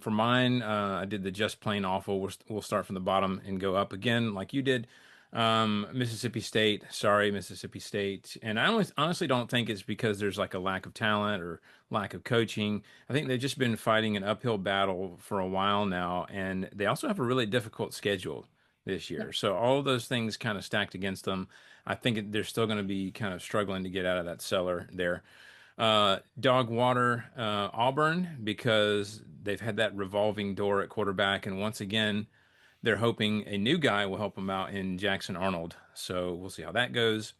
For mine, I did the just plain awful. We'll start from the bottom and go up again, like you did. Mississippi State, sorry, Mississippi State. And honestly don't think it's because there's like a lack of talent or lack of coaching. I think they've just been fighting an uphill battle for a while now, and they also have a really difficult schedule this Yeah. year. So all of those things kind of stacked against them. I think they're still going to be kind of struggling to get out of that cellar there. Dog water, Auburn, because they've had that revolving door at quarterback, and once again, they're hoping a new guy will help them out in Jackson Arnold. So we'll see how that goes.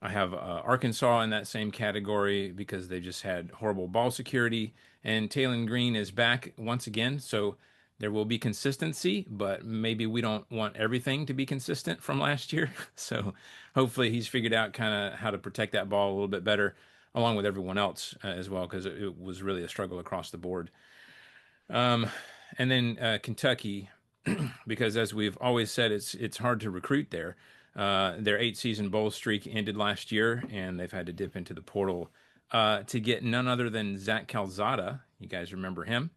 I have Arkansas in that same category because they just had horrible ball security, and Taylon Green is back once again. So there will be consistency, but maybe we don't want everything to be consistent from last year. So hopefully he's figured out kind of how to protect that ball a little bit better, along with everyone else as well, because it was really a struggle across the board. Um, and then Kentucky, because as we've always said, it's hard to recruit there. Their 8 season bowl streak ended last year, and they've had to dip into the portal to get none other than Zach Calzada. You guys remember him?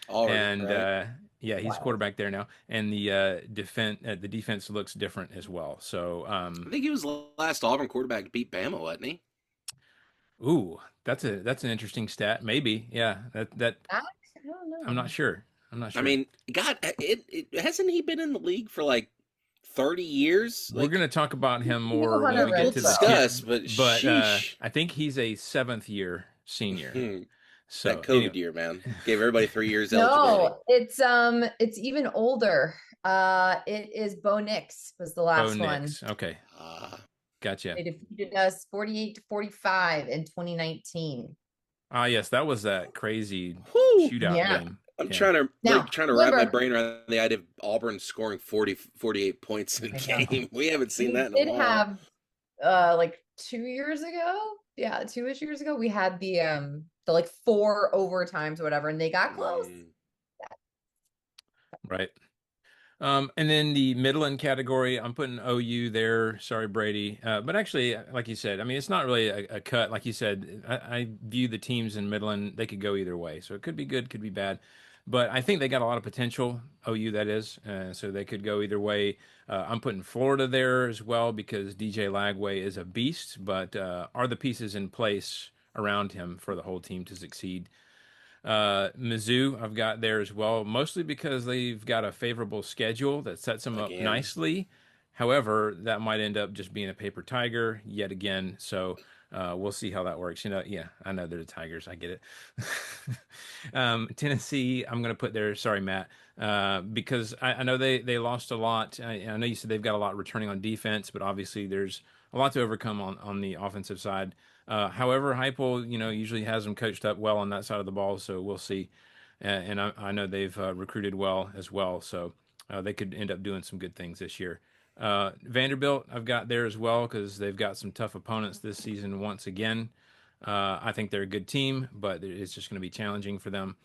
Auburn, And right? yeah, he's Wild. quarterback there now, and the defense looks different as well. So, I think he was the last Auburn quarterback to beat Bama, wasn't he? ooh, that's an interesting stat. Maybe, yeah. That I don't I'm not know. sure. I'm not I sure. mean, God, it hasn't he been in the league for like 30 years? We're Like, going to talk about him No more when Hunter we we'll get to the Renfro. tip, discuss, but but sheesh. I think he's a seventh year senior. That So anyway, COVID year, man, gave everybody 3 years eligibility. No, it's even older. It is Bo Nix was the Bo last one. Nix. Okay, Uh, gotcha. They defeated us 48-45 in 2019. Ah, yes, that was that crazy whew. shootout Yeah. game. I'm Yeah. Now, trying to wrap my remember, brain around the idea of Auburn scoring 48 points in a I know. game. We haven't seen We that in a did while. have like 2 years ago. Yeah, 2-ish years ago, we had the like four overtimes or whatever, and they got close. Mm, Right. And then the Midland category, I'm putting OU there. Sorry, Brady. But actually, like you said, I mean, it's not really a cut. Like you said, I view the teams in Midland, they could go either way. So it could be good, could be bad. But I think they got a lot of potential, OU that is. So they could go either way. I'm putting Florida there as well because DJ Lagway is a beast, but are the pieces in place around him for the whole team to succeed? Mizzou, I've got there as well, mostly because they've got a favorable schedule that sets them up again. nicely. However, that might end up just being a paper tiger yet again. So we'll see how that works. Yeah, I know they're the Tigers. I get it. Tennessee, I'm going to put there. Sorry, Matt, because I know they lost a lot. I know you said they've got a lot returning on defense, but obviously there's a lot to overcome on the offensive side. However, Heupel, usually has them coached up well on that side of the ball, so we'll see. And I know they've recruited well as well, so they could end up doing some good things this year. Vanderbilt, I've got there as well because they've got some tough opponents this season once again. I think they're a good team, but it's just going to be challenging for them.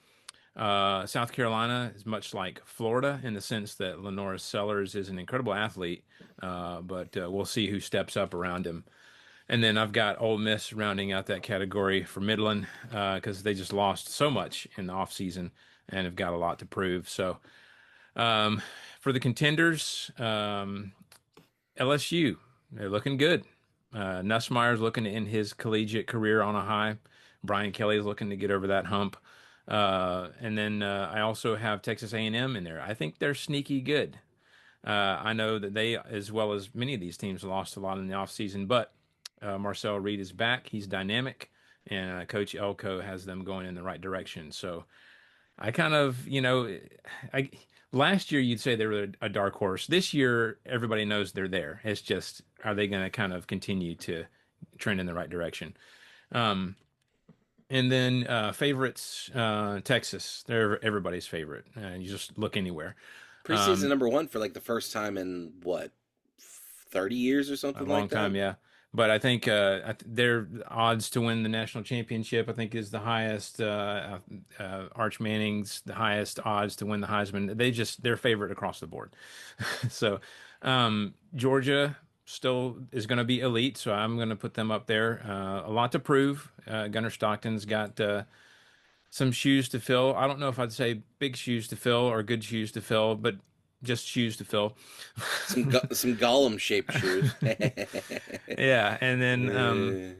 South Carolina is much like Florida in the sense that Lenora Sellers is an incredible athlete, but we'll see who steps up around him. And then I've got Ole Miss rounding out that category for Midland because they just lost so much in the offseason and have got a lot to prove. So um, for the contenders, LSU, they're looking good. Nussmeier's looking to end his collegiate career on a high. Brian Kelly's looking to get over that hump. And then I also have Texas A&M in there. I think they're sneaky good. I know that they, as well as many of these teams, lost a lot in the offseason, but Marcel Reed is back. He's dynamic, and Coach Elko has them going in the right direction. So I kind of, I last year you'd say they were a dark horse. This year, everybody knows they're there. It's just, are they going to kind of continue to trend in the right direction? Um, and then favorites, Texas. They're everybody's favorite. You just look anywhere. Preseason Um, number 1 for like the first time in what, 30 years or a something long like that? time, yeah. But I think their odds to win the national championship, I think, is the highest. Arch Manning's the highest odds to win the Heisman. They're favorite across the board. So Georgia still is going to be elite, so I'm going to put them up there. A lot to prove. Gunnar Stockton's got some shoes to fill. I don't know if I'd say big shoes to fill or good shoes to fill, but just shoes to fill. Some golem shaped shoes. Yeah, and then Uh,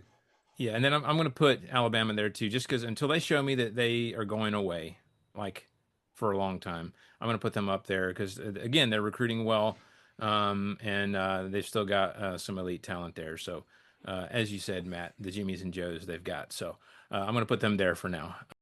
yeah, and then I'm going to put Alabama there too, just because until they show me that they are going away, like for a long time, I'm going to put them up there because again, they're recruiting well, and they've still got some elite talent there. So, as you said, Matt, the Jimmies and Joes they've got. So, I'm going to put them there for now.